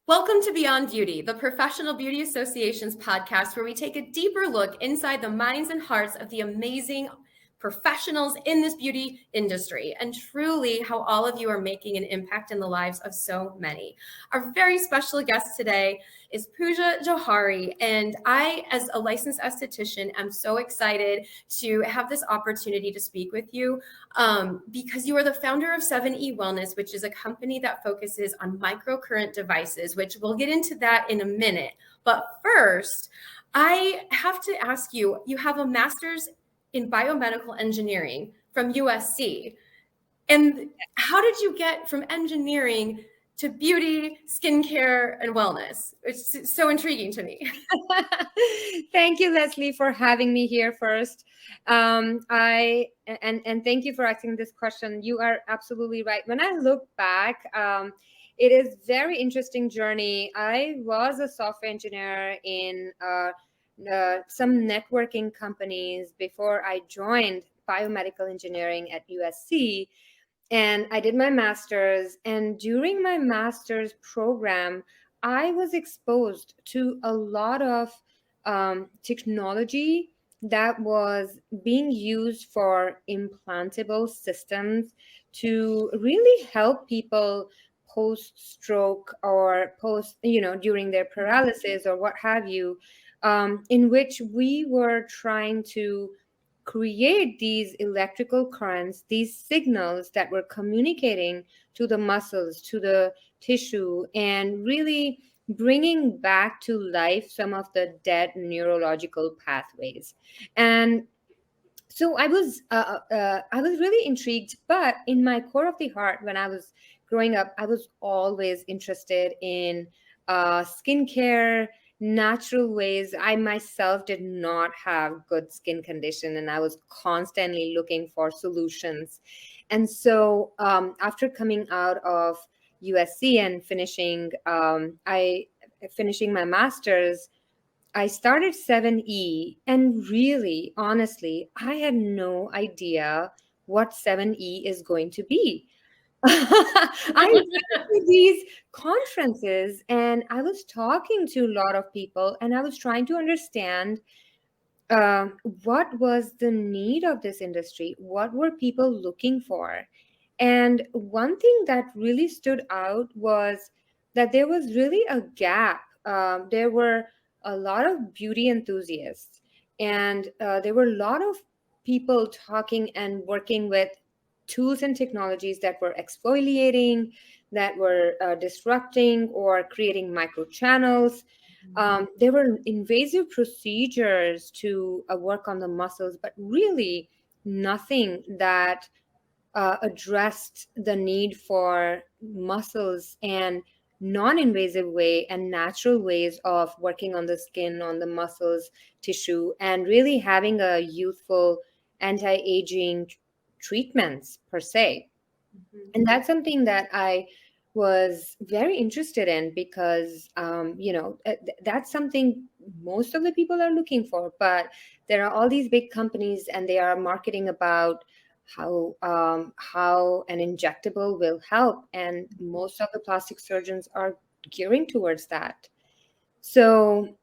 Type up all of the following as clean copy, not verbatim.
Welcome to Beyond Beauty, the Professional Beauty Association's podcast, where we take a deeper look inside the minds and hearts of the amazing professionals in this beauty industry, and truly how all of you are making an impact in the lives of so many. Our very special guest today is Pooja Johari, and I, as a licensed esthetician, am so excited to have this opportunity to speak with you because you are the founder of 7E Wellness, which is a company that focuses on microcurrent devices, which we'll get into that in a minute. But first, I have to ask you, you have a master's in biomedical engineering from USC. And how did you get from engineering to beauty, skincare, and wellness? It's so intriguing to me. Thank you, Leslie, for having me here first. And thank you for asking this question. You are absolutely right. When I look back, it is very interesting journey. I was a software engineer in some networking companies before I joined biomedical engineering at USC. And I did my master's. And during my master's program, I was exposed to a lot of technology that was being used for implantable systems to really help people post stroke or during their paralysis or what have you, in which we were trying to create these electrical currents, these signals that were communicating to the muscles, to the tissue, and really bringing back to life some of the dead neurological pathways. And so I was really intrigued, but in my core of the heart, when I was growing up, I was always interested in skincare, natural ways. I myself did not have good skin condition, and I was constantly looking for solutions. And so after coming out of USC and finishing my master's, I started 7E, and really, honestly, I had no idea what 7E is going to be. I went to these conferences and I was talking to a lot of people, and I was trying to understand what was the need of this industry? What were people looking for? And one thing that really stood out was that there was really a gap. There were a lot of beauty enthusiasts, and there were a lot of people talking and working with tools and technologies that were exfoliating, that were disrupting or creating microchannels. There were invasive procedures to work on the muscles, but really nothing that addressed the need for muscles and non-invasive way and natural ways of working on the skin, on the muscles, tissue, and really having a youthful anti-aging treatments per se. And that's something that I was very interested in because that's something most of the people are looking for. But there are all these big companies, and they are marketing about how an injectable will help, and most of the plastic surgeons are gearing towards that. So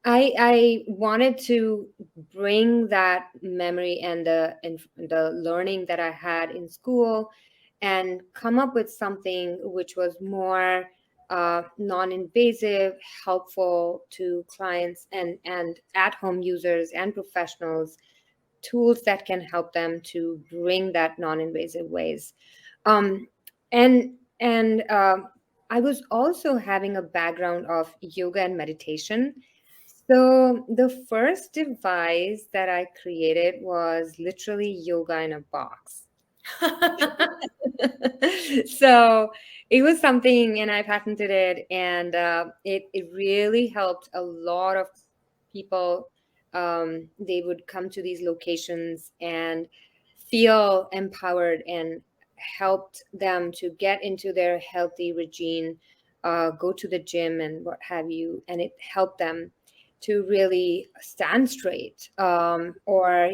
I wanted to bring that memory and the learning that I had in school and come up with something which was more non-invasive, helpful to clients and at-home users and professionals, tools that can help them to bring that non-invasive ways. Um, and I was also having a background of yoga and meditation. So the first device that I created was literally yoga in a box. So it was something, and I patented it, and it really helped a lot of people. They would come to these locations and feel empowered, and helped them to get into their healthy regime, go to the gym and what have you, and it helped them to really stand straight, or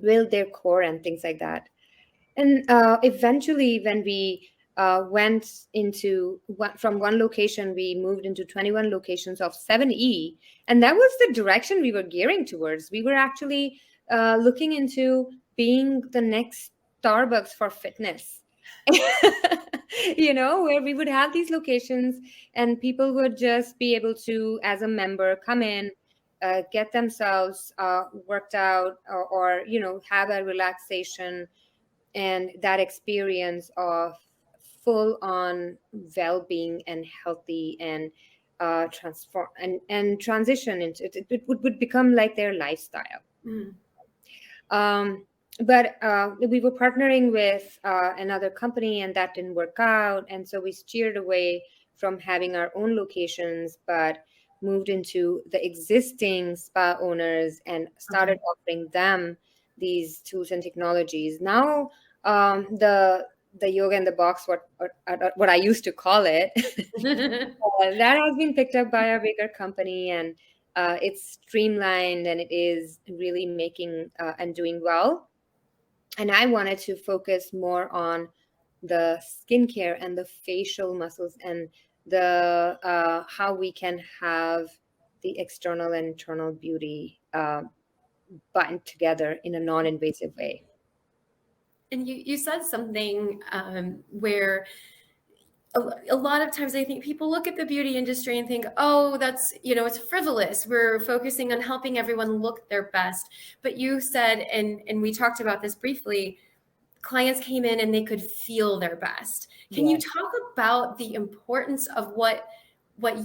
build their core and things like that. And eventually, when we went into from one location, we moved into 21 locations of 7E. And that was the direction we were gearing towards. We were actually looking into being the next Starbucks for fitness. Where we would have these locations and people would just be able to, as a member, come in, get themselves worked out, or have a relaxation and that experience of full on well-being and healthy and transform and transition into it would become like their lifestyle. Mm. But we were partnering with another company and that didn't work out. And so we steered away from having our own locations, but moved into the existing spa owners and started offering them these tools and technologies. Now, the yoga in the box, what I used to call it, that has been picked up by a bigger company, and it's streamlined and it is really making and doing well. And I wanted to focus more on the skincare and the facial muscles and the how we can have the external and internal beauty buttoned together in a non-invasive way. And you said something where a lot of times I think people look at the beauty industry and think, oh, that's, it's frivolous. We're focusing on helping everyone look their best. But you said, and we talked about this briefly, clients came in and they could feel their best. Can you talk about the importance of what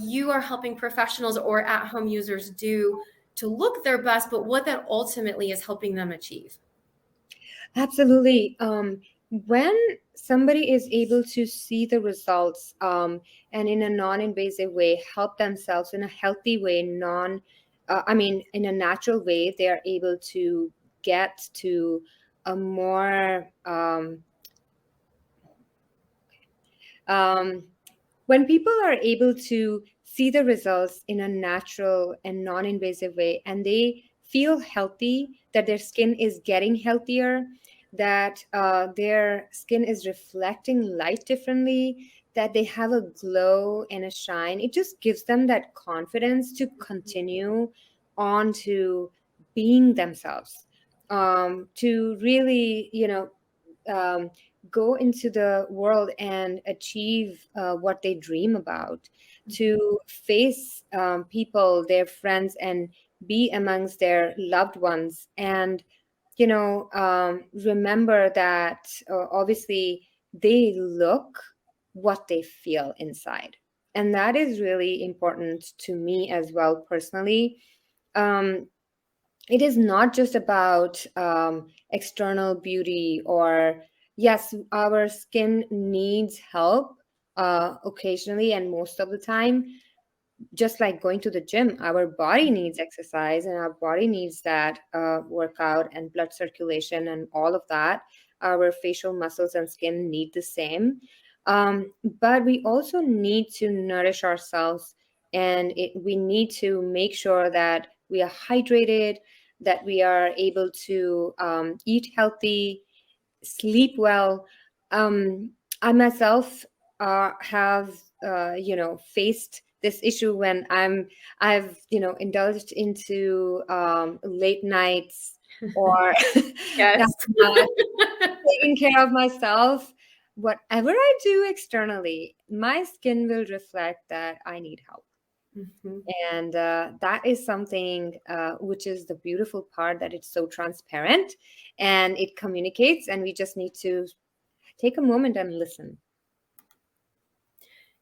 you are helping professionals or at-home users do to look their best, but what that ultimately is helping them achieve? Absolutely. When somebody is able to see the results and in a non-invasive way help themselves in a healthy way, in a natural way, they are able to get to a more when people are able to see the results in a natural and non-invasive way and they feel healthy, that their skin is getting healthier, that their skin is reflecting light differently, that they have a glow and a shine, it just gives them that confidence to continue on to being themselves, to really um, go into the world and achieve what they dream about, to face people, their friends, and be amongst their loved ones. And, remember that obviously they look what they feel inside. And that is really important to me as well, personally. Um, it is not just about external beauty, or yes, our skin needs help occasionally and most of the time, just like going to the gym, our body needs exercise and our body needs that workout and blood circulation and all of that. Our facial muscles and skin need the same. But we also need to nourish ourselves, and we need to make sure that we are hydrated, that we are able to eat healthy, sleep well. Um, I myself have, faced this issue when I've, indulged into late nights or Yes. not taking care of myself. Whatever I do externally, my skin will reflect that I need help. Mhm. And that is something which is the beautiful part, that it's so transparent and it communicates, and we just need to take a moment and listen.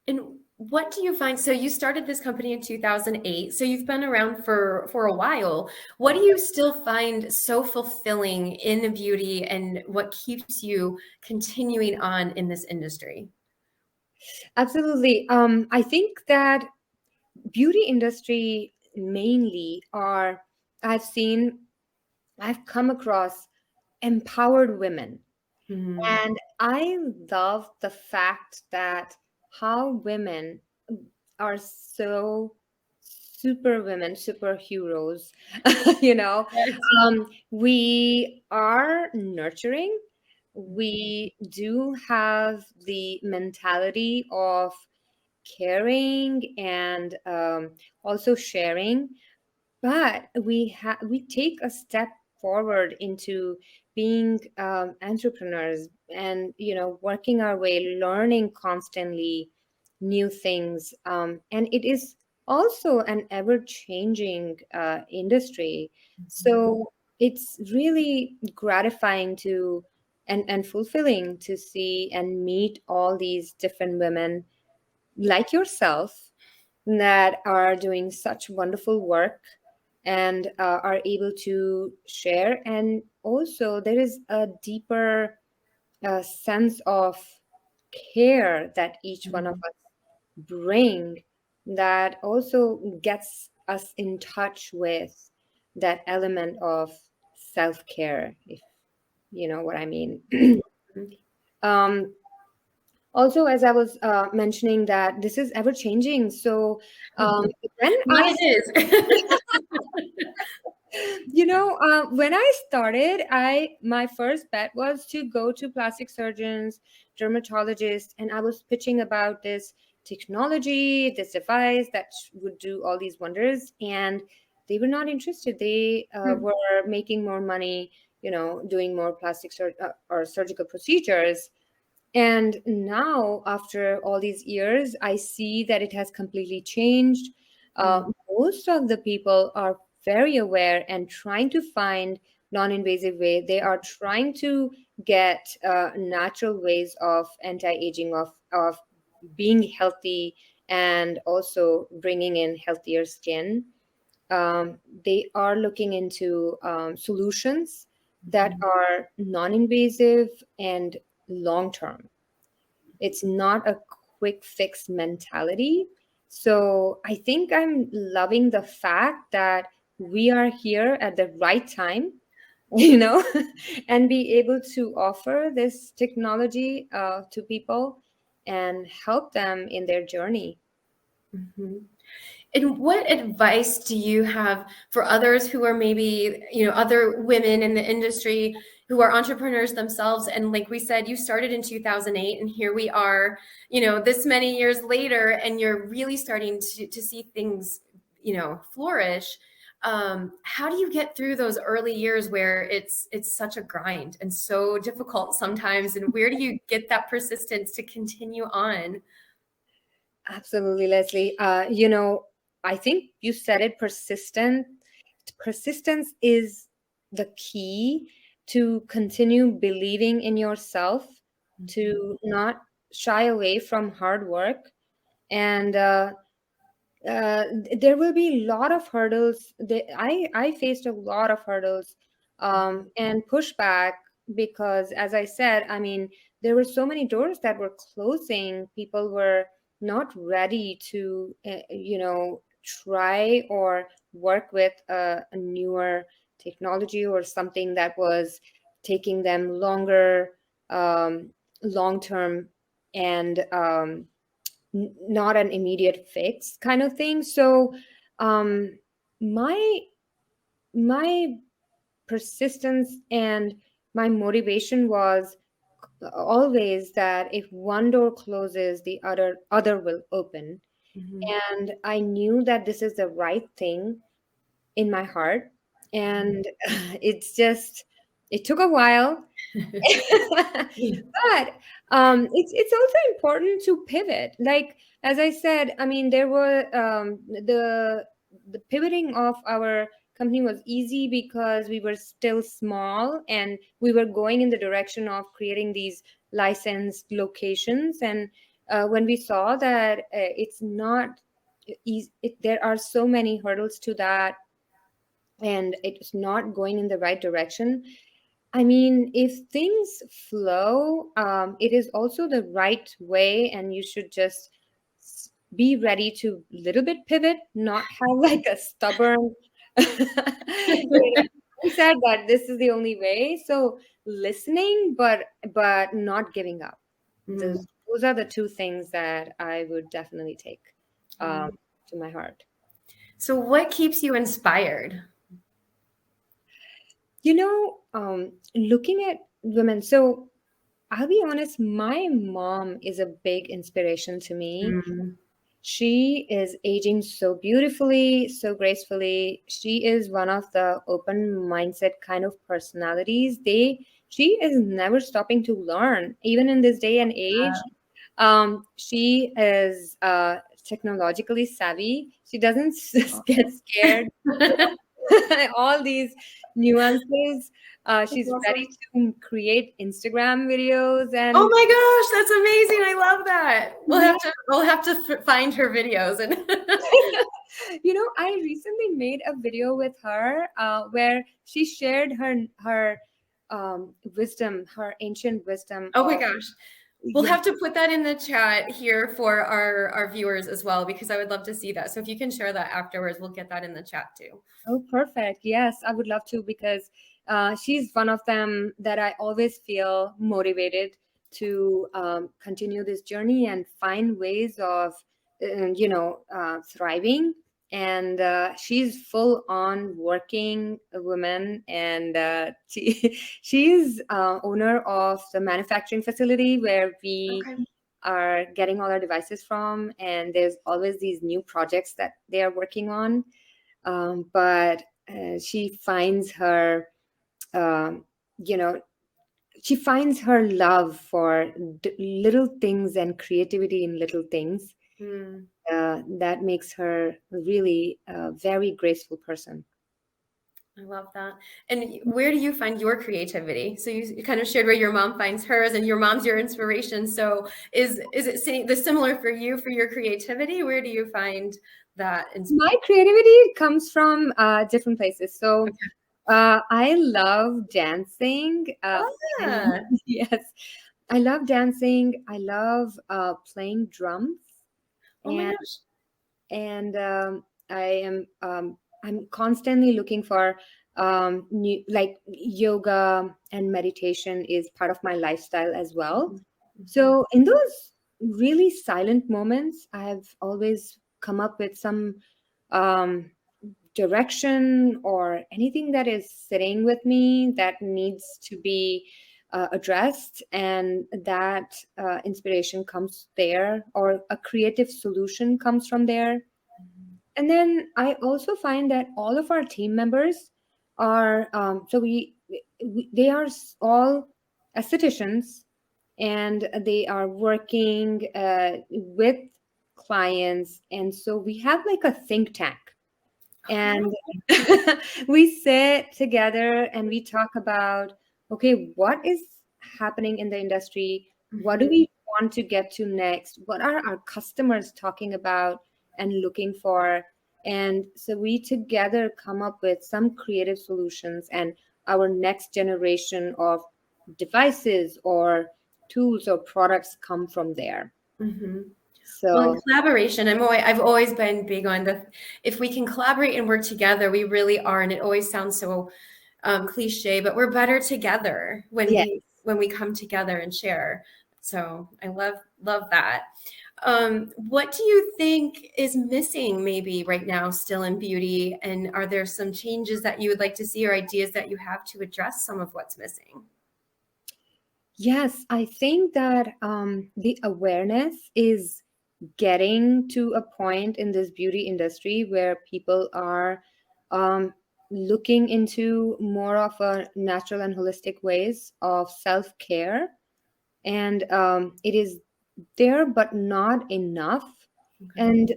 And what do you find? So you started this company in 2008. So you've been around for a while. What do you still find so fulfilling in beauty, and what keeps you continuing on in this industry? Absolutely. I think that beauty industry mainly are, I've seen, I've come across empowered women. Mm. And I love the fact that how women are so super women, superheroes. you know, Yes. we are nurturing. we do have the mentality of caring and also sharing, but we take a step forward into being entrepreneurs, and working our way, learning constantly new things, and it is also an ever changing industry. So it's really gratifying to and fulfilling to see and meet all these different women like yourself that are doing such wonderful work and are able to share. And also, there is a deeper sense of care that each one of Mhm. us bring, that also gets us in touch with that element of self-care, if you know what I mean. Mhm. um, Also, as I was mentioning, that this is ever changing. So when That I it is. when I started, I my first bet was to go to plastic surgeons, dermatologists, and I was pitching about this technology, this device that would do all these wonders, and they were not interested. They were making more money, doing more or surgical procedures. And now, after all these years, I see that it has completely changed. Mm. Most of the people are very aware and trying to find non-invasive way. They are trying to get natural ways of anti-aging, of being healthy, and also bringing in healthier skin. They are looking into solutions that are non-invasive and long-term. It's not a quick fix mentality. So I think I'm loving the fact that we are here at the right time, you know, and be able to offer this technology to people and help them in their journey. Mhm. And what advice do you have for others who are maybe, other women in the industry who are entrepreneurs themselves? And like we said, you started in 2008, and here we are, this many years later, and you're really starting to see things, flourish. How do you get through those early years where it's such a grind and so difficult sometimes? And where do you get that persistence to continue on? Absolutely, Leslie. I think you said it, persistent. Persistence is the key to continue believing in yourself, to not shy away from hard work. And there will be a lot of hurdles. I faced a lot of hurdles and pushback, because, as I said, I mean, there were so many doors that were closing. People were not ready to, try or work with a newer technology or something that was taking them longer, um, long term, and not an immediate fix kind of thing. So um my my persistence and my motivation was always that if one door closes, the other will open. Mhm. And I knew that this is the right thing in my heart. And it took a while. But it's also important to pivot. Like, as I said, I mean, there were the pivoting of our company was easy because we were still small, and we were going in the direction of creating these licensed locations. And when we saw that it's not easy, there are so many hurdles to that, and it's not going in the right direction. I mean, if things flow, it is also the right way, and you should just be ready to little bit pivot, not have like a stubborn mindset that this is the only way. So listening, but not giving up. Mm. Those are the two things that I would definitely take um, to my heart. So, what keeps you inspired? Looking at women. So I'll be honest, my mom is a big inspiration to me. Mm. She is aging so beautifully, so gracefully. She is one of the open mindset kind of personalities. She is never stopping to learn, even in this day and age. She is technologically savvy. She doesn't get scared all these nuances. That's She's ready awesome. to create Instagram videos Oh and my gosh, that's amazing. I love that. yeah. We'll have to find her videos and I recently made a video with her where she shared her wisdom, her ancient wisdom Oh my of gosh. We'll yeah. have to put that in the chat here for our viewers as well because I would love to see that. So if you can share that afterwards, we'll get that in the chat too. Oh, perfect. Yes, I would love to because she's one of them that I always feel motivated to continue this journey and find ways of, thriving. And she's full on working woman, and she's owner of the manufacturing facility where we Okay. are getting all our devices from. And there's always these new projects that they are working on, but she finds her um, you know she finds her love for little things and creativity in little things Mm, that makes her really a very graceful person. I love that. And where do you find your creativity? So you kind of shared where your mom finds hers, and your mom's your inspiration. So is it the similar for you for your creativity? Where do you find that My creativity comes from different places. So Okay. I love dancing, and Ah, yes, I love dancing. I love playing drums, oh my and gosh. I am I'm constantly looking for new, like yoga and meditation is part of my lifestyle as well. Mhm, mhm, So in those really silent moments, I've always come up with some um, direction or anything that is sitting with me that needs to be addressed, and that inspiration comes there, or a creative solution comes from there. And then I also find that all of our team members are they are all estheticians, and they are working with clients, and so we have like a think tank, and we sit together and we talk about, okay, what is happening in the industry? What do mhm, we want to get to next? What are our customers talking about and looking for? And so we together come up with some creative solutions, and our next generation of devices or tools or products come from there. mhm. Well, in So collaboration, I've always been big on the if we can collaborate and work together, we really are. And it always sounds so cliche, but we're better together yeah. when we come together and share. So I love that. What do you think is missing maybe right now still in beauty? And are there some changes that you would like to see or ideas that you have to address some of what's missing? Yes, I think that the awareness is getting to a point in this beauty industry where people are um, looking into more of a natural and holistic ways of self-care, and it is there but not enough. Okay. And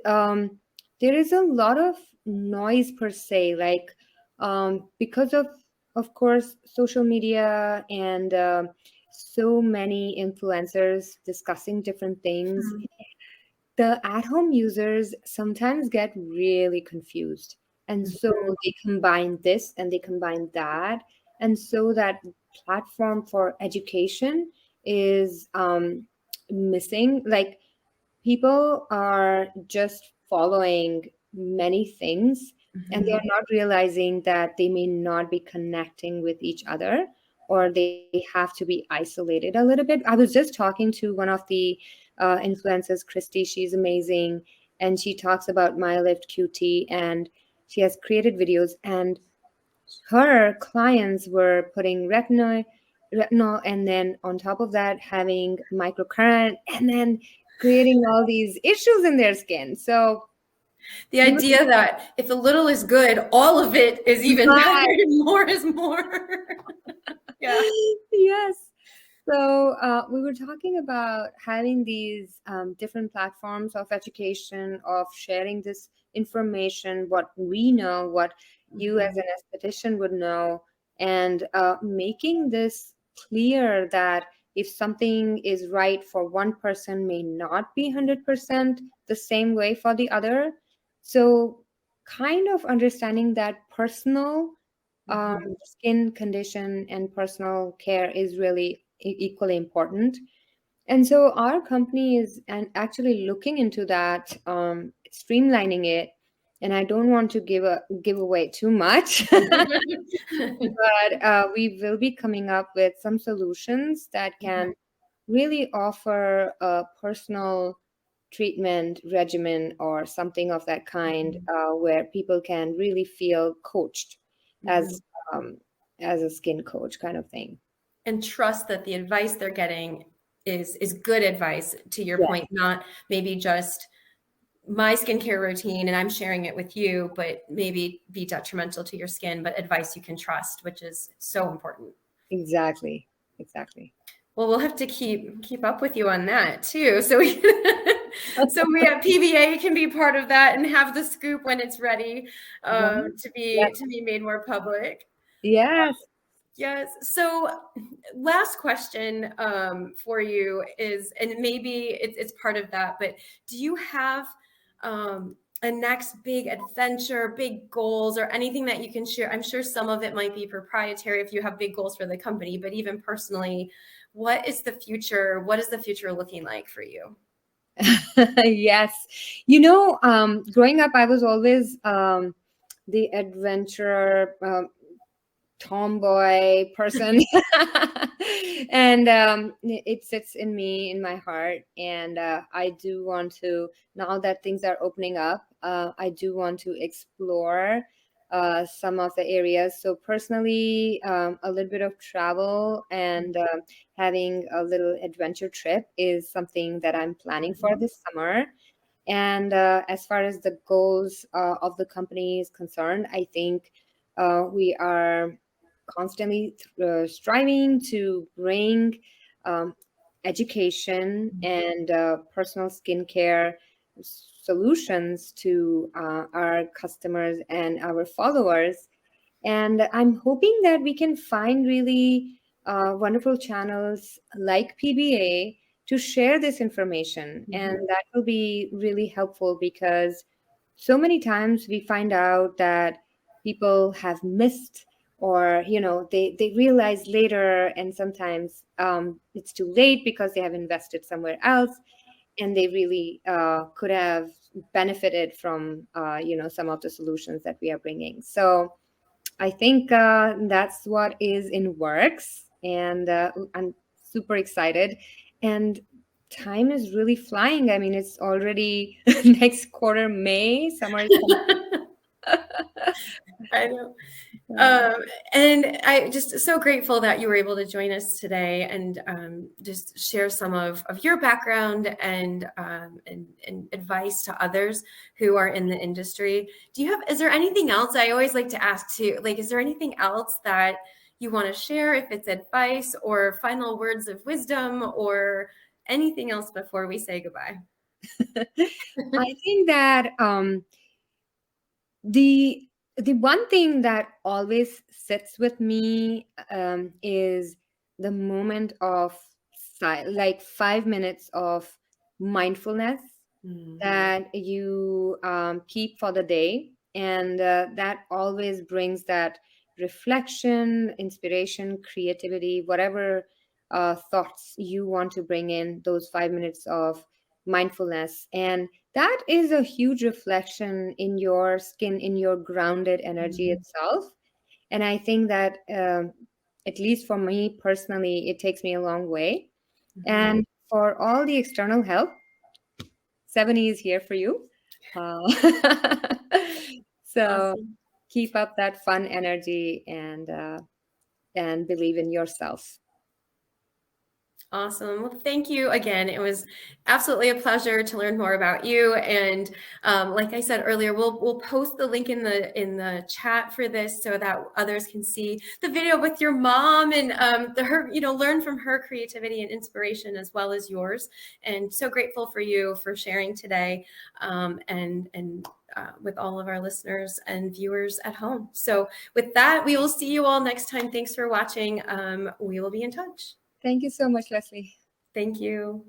there is a lot of noise per se, like because of course social media and so many influencers discussing different things, Mhm. the at-home users sometimes get really confused, and so Mhm. they combine this and they combine that, and so that platform for education is missing. Like, people are just following many things, and they are Mhm. not realizing that they may not be connecting with each other, or they have to be isolated a little bit. I was just talking to one of the influencers, Christy. She's amazing, and she talks about My Lift QT, and she has created videos, and her clients were putting retinol retinol, and then on top of that, having microcurrent, and then creating all these issues in their skin. So The you must, idea that if a little is good, all of it is even better right. and more is more. Yeah. Yes. So we were talking about having these different platforms of education, of sharing this information, what we know, what you as Mhm. an esthetician would know, and making this clear that if something is right for one person may not be 100% the same way for the other. So kind of understanding that personal Mhm. skin condition and personal care is really equally important. And so our company is and actually looking into that, streamlining it. And I don't want to give away too much, but we will be coming up with some solutions that can really offer a personal treatment regimen or something of that kind, Mhm. where people can really feel coached Mhm. as um, as a skin coach kind of thing. And trust that the advice they're getting is good advice, to your Yeah, point, not maybe just my skincare routine and I'm sharing it with you, but maybe be detrimental to your skin, but advice you can trust, which is so important. exactly, exactly. Well, we'll have to keep up with you on that too. So we so we at PBA can be part of that and have the scoop when it's ready, Right. Yeah. to be made more public. Yes. Yes. So, last question for you is, and maybe it's part of that, but do you have a next big adventure, big goals, or anything that you can share? I'm sure some of it might be proprietary if you have big goals for the company, but even personally, what is the future? What is the future looking like for you? Yes. Growing up, I was always the adventurer, tomboy person. And it sits in me, in my heart. And I do want to, now that things are opening up, I do want to explore some of the areas. So personally, a little bit of travel and having a little adventure trip is something that I'm planning for Mhm. this summer. And as far as the goals of the company is concerned, I think we are constantly striving to bring um, education and personal skincare solutions to our customers and our followers. And I'm hoping that we can find really wonderful channels like PBA to share this information. And Mhm. that will be really helpful because so many times we find out that people have missed, or they realize later, and sometimes it's too late because they have invested somewhere else, and they really could have benefited from some of the solutions that we are bringing. So I think that's what is in works, and I'm super excited. And time is really flying. I mean, it's already next quarter, May. Summer is coming. I know. Yeah. Um, and I just so grateful that you were able to join us today and just share some of your background and advice to others who are in the industry. Is there anything else I always like to ask too? Like, is there anything else that you want to share, if it's advice or final words of wisdom or anything else before we say goodbye? I think that the the one thing that always sits with me is the moment of like 5 minutes of mindfulness Mm, that you keep for the day. And that always brings that reflection, inspiration, creativity, whatever thoughts you want to bring in those 5 minutes of mindfulness. And that is a huge reflection in your skin, in your grounded energy mhm, itself. And I think that, at least for me personally, it takes me a long way. mhm. And for all the external help, 7E is here for you. Uh, so Awesome. keep up that fun energy and believe in yourself. Awesome. Well, thank you again. It was absolutely a pleasure to learn more about you. And like I said earlier, we'll post the link in the chat for this so that others can see the video with your mom and her, learn from her creativity and inspiration as well as yours. And so grateful for you for sharing today, and with all of our listeners and viewers at home. So with that, we will see you all next time. Thanks for watching. We will be in touch. Thank you so much, Leslie. Thank you.